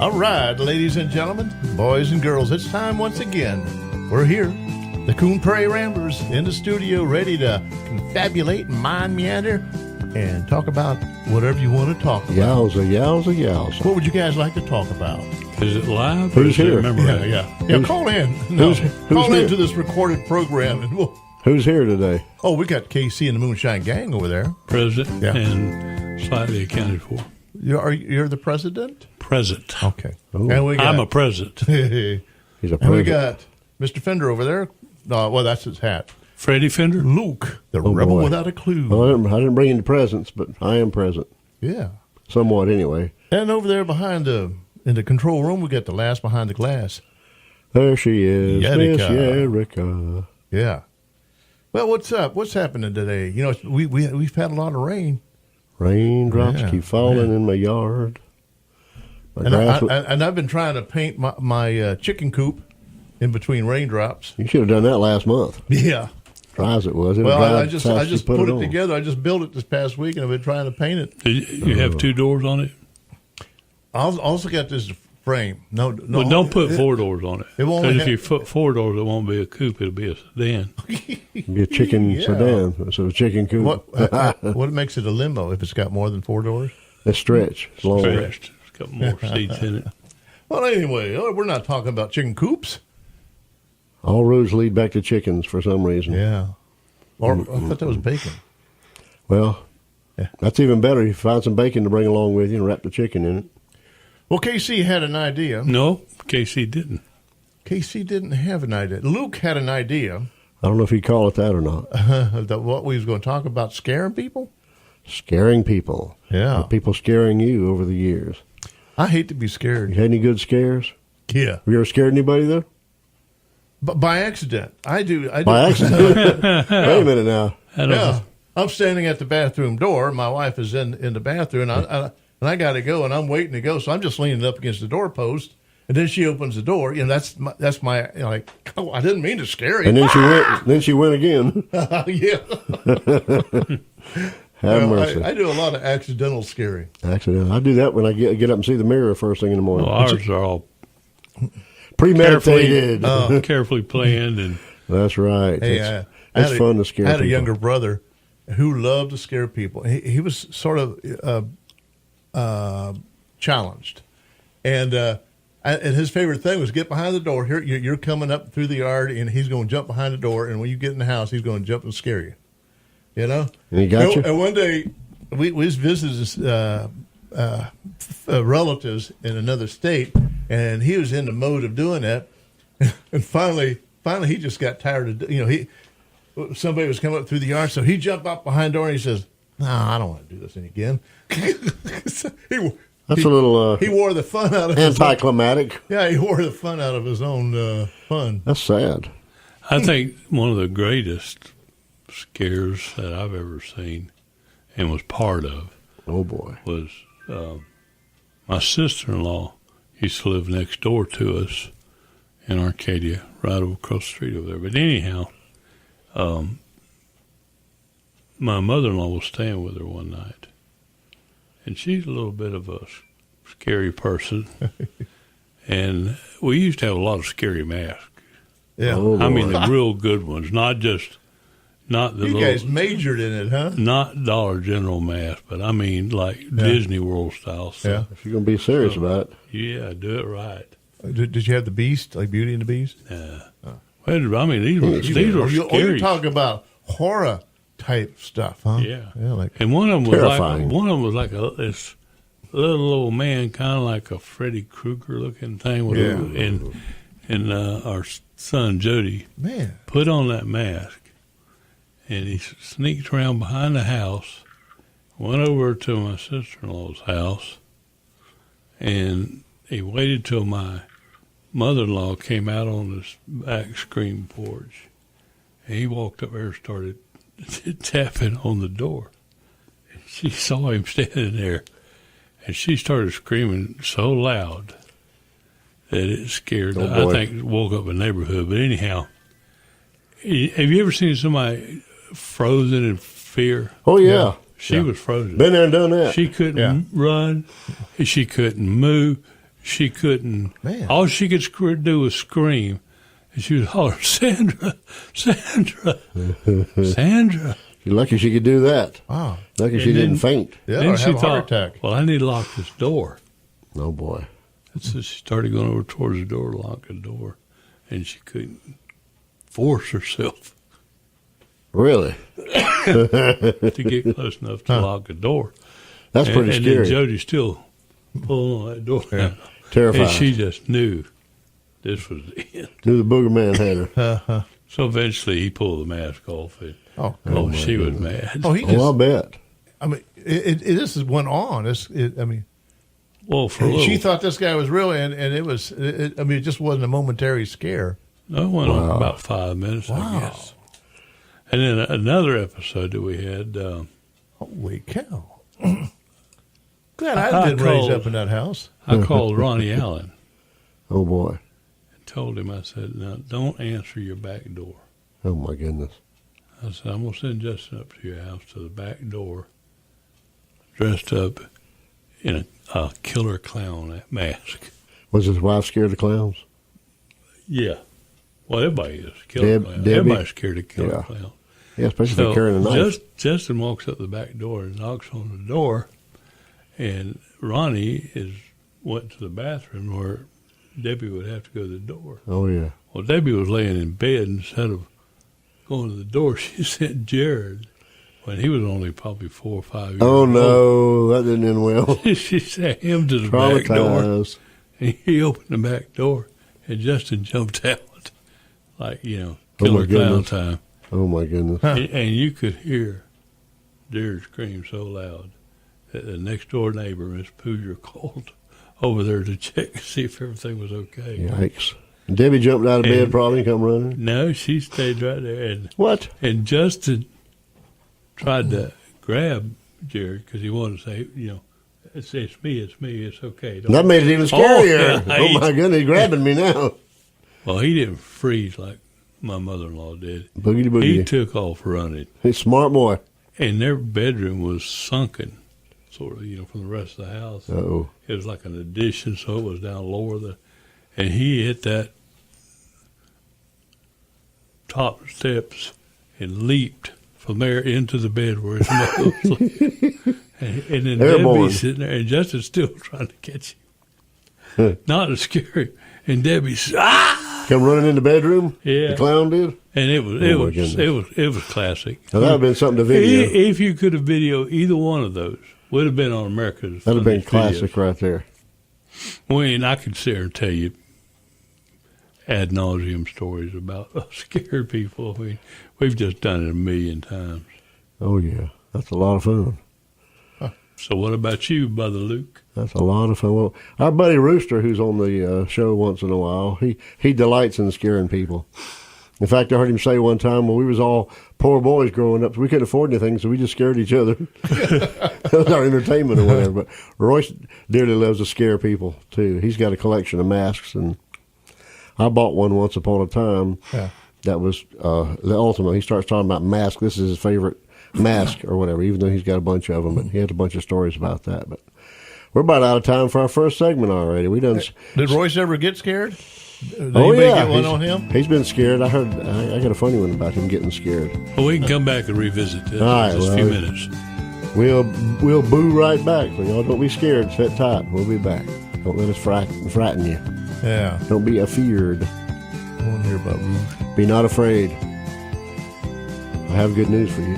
All right, ladies and gentlemen, boys and girls, it's time once again. We're here, the Coon Prairie Ramblers, in the studio, ready to confabulate and mind meander and talk about whatever you want to talk about. Yowza. What would you guys like to talk about? Is it live? Who's here? Yeah, call in. No, call into this recorded program. And Who's here today? Oh, we got KC and the Moonshine Gang over there. President Yeah. and slightly accounted for. You're the president? Present. Okay. Ooh. And we got, I'm a president. He's a and we president. got Mr. Fender over there. Well, that's his hat. Freddie Fender? Luke, the rebel boy. without a clue. Well, I didn't bring any presents, but I am present. Yeah. Somewhat, anyway. And over there behind in the control room, we got the last behind the glass. There she is, Yerika. Miss Yerika. Yeah. Well, what's up? What's happening today? You know, we've had a lot of rain. Raindrops Yeah, keep falling yeah. in my yard. My And, grass and I've been trying to paint my chicken coop in between raindrops. you should have done that last month. Yeah. Dry as it was. It Well, dried I as just fast I as you just put it on. together. I just built it this past week, and I've been trying to paint it. You have two doors on it? I also got this frame. No. But don't put four doors on it. It won't Because if have- you put four doors, it won't be a coop. It'll be a sedan. Be a chicken Yeah. sedan. So a chicken coop. What makes it a limo if it's got more than 4 doors? It's stretch. It's long. Stretched. It's got more seats in it. Well, anyway, we're not talking about chicken coops. All roads lead back to chickens for some reason. Yeah. Or I thought that was bacon. Well, Yeah. that's even better. You find some bacon to bring along with you and wrap the chicken in it. Well, KC had an idea. No, KC didn't. KC didn't have an idea. Luke had an idea I don't know if you call it that or not. that what we was going to talk about scaring people. Scaring people. Yeah. The people scaring you over the years. I hate to be You scared. had any good scares? Yeah. Have you ever scared anybody, though? But by accident. I do. By accident? Wait a minute now. I don't Yeah. I'm standing at the bathroom door. My wife is in the bathroom, and I got to go, and I'm waiting to go. So I'm just leaning up against the doorpost, and then she opens the door. You know, that's my like. Oh, I didn't mean to scare you. And then she went. Then she went again. Yeah. Have Well, mercy. I do a lot of accidental scaring. Accident. I do that when I get up and see the mirror first thing in the morning. Well, ours are all Premeditated. carefully planned, and That's right. Hey, It's I had fun to scare I had a people. younger brother who loved to scare people. He was sort of challenged, and his favorite thing was get behind the door. Here you're coming up through the yard, and he's going to jump behind the door. And when you get in the house, he's going to jump and scare you. You know. And he got you? And one day we visited his, relatives in another state, and he was in the mode of doing that. And finally, he just got tired of somebody was coming up through the yard, so he jumped up behind the door and he says, "No, I don't want to do this again." That's a little He wore the fun out of his own, anticlimactic. yeah. He wore the fun out of his own fun. That's sad. I think one of the greatest scares that I've ever seen and was part of Oh boy. was my sister-in-law used to live next door to us in Arcadia, right over across the street over there. But anyhow, my mother-in-law was staying with her one night, and she's a little bit of a scary person, and we used to have a lot of scary masks. Yeah, Oh, I mean, boy. the real good ones, not the you little, guys majored in it, huh? not Dollar General mask, but I mean like Disney World style. So, Yeah. If you're gonna be serious about it, yeah, do it right. Did you have the Beast, like Beauty and the Beast? Well, I mean, these were You're scary. talking about horror type stuff, huh? Yeah. like And one of them was Terrifying. like this little old man, kind of like a Freddy Krueger looking thing. With Yeah. and our son Jody man. put on that mask, and he sneaked around behind the house, went over to my sister-in-law's house, and he waited till my mother-in-law came out on this back screen porch, and he walked up there and started tapping on the door. And she saw him standing there, and she started screaming so loud that it scared, Oh, I boy. think it woke up the neighborhood. But anyhow, have you ever seen somebody frozen in fear? oh yeah, She was frozen. been there and done that. She couldn't Yeah. run. She couldn't move. she couldn't. Man. All she could do was scream, and she would holler, "Sandra, Sandra, Sandra." You're lucky she could do that. Wow. Lucky And she then- didn't faint. Yeah, Then or she have a thought, heart attack. "Well, I need to lock this door." Oh, boy. And so she started going over towards the door, lock the door, and she couldn't force herself Really? to get close enough to lock the door. That's pretty and scary. then Jody's still pulling on that door. Yeah. Terrifying. And she just knew this was the end. Knew the booger man had her. So eventually he pulled the mask off. And, Oh, my she was goodness. mad. oh, he just. Oh, I'll bet. I mean, this is went on. I mean, Well, for a little. she thought this guy was real, and it was. I mean, it just wasn't a momentary scare. No, it went on Wow. for about 5 minutes, Wow. I guess. And then another episode that we had, Holy cow! Glad I didn't raise up in that house. I called Ronnie Allen Oh, boy. and told him, I said, "Now, don't answer your back door." Oh, my goodness. I said, "I'm going to send Justin up to your house to the back door, dressed up in a killer clown mask." Was his wife scared of clowns? Yeah. Well, everybody is. Killer clown. Debbie? Everybody's scared of killer Yeah. clown. Yeah, especially if they're carrying a knife. Justin walks up the back door and knocks on the door, and Ronnie went to the bathroom where Debbie would have to go to the door. Oh, yeah. Well, Debbie was laying in bed. Instead of going to the door, she sent Jared, when he was only probably 4 or 5 years Oh, old. no. That didn't end well. She sent him to the back door. Traumatized. And he opened the back door, and Justin jumped out like, Oh, killer my clown goodness. time. Oh, my goodness. And you could hear Jared scream so loud that the next door neighbor, Miss Pooger, called over there to check to see if everything was okay. Yikes. And Debbie jumped out of bed And- probably and come running. No, she stayed right there. What? And Justin tried to grab Jared because he wanted to say, it's me, it's okay. Don't That made it even scarier. yeah. Oh, my goodness. He's grabbing me now. Well, he didn't freeze like my mother-in-law did. Boogity He boogity. took off running, He's a smart boy. and their bedroom was sunken, sort of, from the rest of the house. Uh-oh. It was like an addition, so it was down lower. And he hit that top steps and leaped from there into the bed where his mother was sleeping. And then Airborne. Debbie's sitting there, and Justin's still trying to catch him. Not to scare him. And Debbie's, ah! Come running in the bedroom? Yeah. The clown did? And it was Oh, my goodness. it was classic. Now, that would have been something to video. If you could have videoed either one of those, would have been on America's That would have been Funniest classic Videos. right there. Well, and I could sit here and tell you ad nauseum stories about scared people. I mean, we've just done it a million times. Oh, yeah. That's a lot of fun. So what about you, Brother Luke? That's a lot of fun. Well, our buddy Rooster, who's on the show once in a while, he delights in scaring people. In fact, I heard him say one time, well, we was all poor boys growing up, so we couldn't afford anything, so we just scared each other. That was our entertainment or whatever. But Royce dearly loves to scare people, too. He's got a collection of masks, and I bought one once upon a time. Yeah. That was the ultimate. He starts talking about masks. This is his favorite mask or whatever, even though he's got a bunch of them. But he has a bunch of stories about that. But we're about out of time for our first segment already. We done. Did Royce ever get scared? Did Oh, anybody yeah. get one He's- on him? He's been scared. I heard. I got a funny one about him getting scared. Well, we can come back and revisit this All right, in just a well, few minutes. We'll boo right back. So y'all don't be scared. Sit tight. We'll be back. Don't let us frighten you. Yeah. Don't be afeared. I want to hear about Rouge. Be not afraid. I have good news for you.